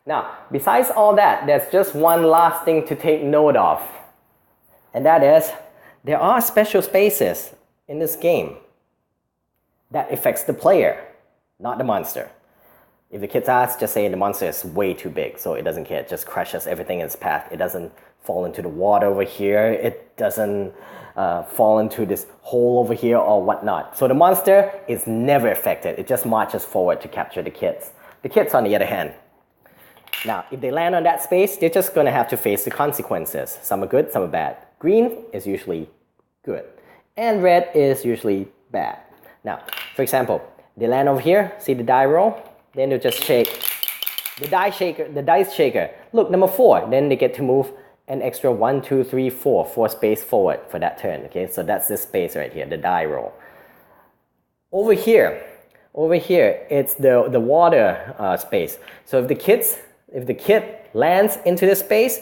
Now, besides all that, there's just one last thing to take note of. And that is, there are special spaces in this game that affects the player, not the monster. If the kids ask, just say the monster is way too big, so it doesn't care. It just crushes everything in its path. It doesn't fall into the water over here. It doesn't fall into this hole over here or whatnot. So the monster is never affected. It just marches forward to capture the kids. The kids, on the other hand, now, if they land on that space, they're just going to have to face the consequences. Some are good, some are bad. Green is usually good, and red is usually bad. Now, for example, they land over here, see the die roll? Then they'll just shake the dice shaker. Look, number 4. Then they get to move an extra 1, 2, 3, 4 space forward for that turn. Okay, so that's this space right here, the die roll. Over here, it's the water space. So if the kid lands into this space,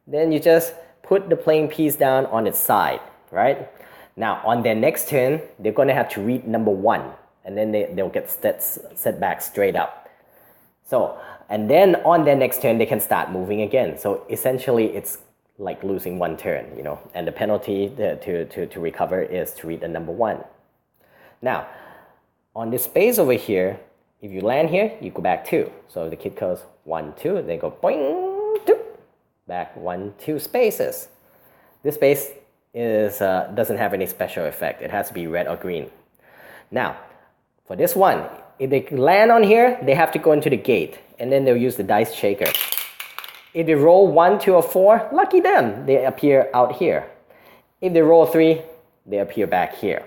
then you just put the playing piece down on its side, right? Now, on their next turn, they're going to have to read number 1. And then they'll get set back straight up. So, and then on their next turn, they can start moving again. So essentially, it's like losing 1 turn, you know. And the penalty to recover is to read the number 1. Now, on this space over here, if you land here, you go back 2. So the kid goes 1, 2, they go boing, 2, back 1, 2 spaces. This space doesn't have any special effect. It has to be red or green. Now, for this one, if they land on here, they have to go into the gate, and then they'll use the dice shaker. If they roll 1, 2, or 4, lucky them, they appear out here. If they roll 3, they appear back here.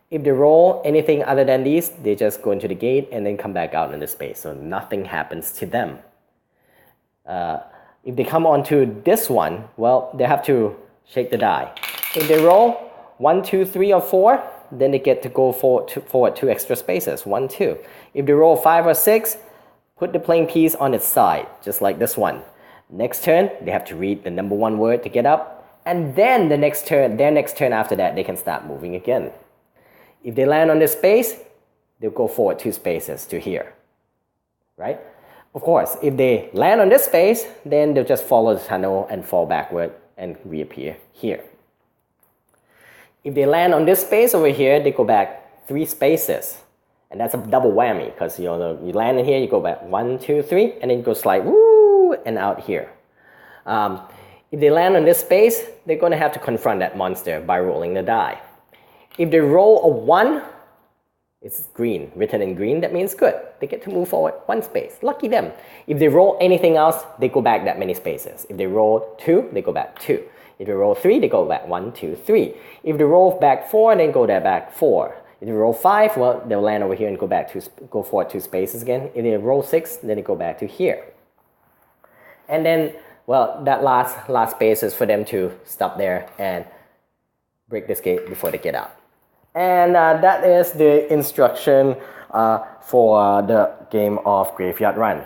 If they roll anything other than these, they just go into the gate and then come back out in the space, so nothing happens to them. If they come onto this one, well, they have to shake the die. If they roll 1, 2, 3, or 4, then they get to go forward 2 extra spaces, 1, 2. If they roll 5 or 6, put the playing piece on its side, just like this one. Next turn, they have to read the number 1 word to get up, and then their next turn after that, they can start moving again. If they land on this space, they'll go forward 2 spaces to here, right? Of course, if they land on this space, then they'll just follow the tunnel and fall backward and reappear here. If they land on this space over here, they go back 3 spaces. And that's a double whammy, because you land in here, you go back 1, 2, 3, and then you go slide woo and out here. If they land on this space, they're going to have to confront that monster by rolling the die. If they roll a 1, it's green, written in green, that means good. They get to move forward 1 space, lucky them. If they roll anything else, they go back that many spaces. If they roll 2, they go back 2. If they roll 3, they go back 1, 2, 3. If they roll back 4, then go there back 4. If they roll 5, well, they'll land over here and go forward 2 spaces again. If they roll 6, then they go back to here. And then, well, that last space is for them to stop there and break this gate before they get out. And that is the instruction for the game of Graveyard Run.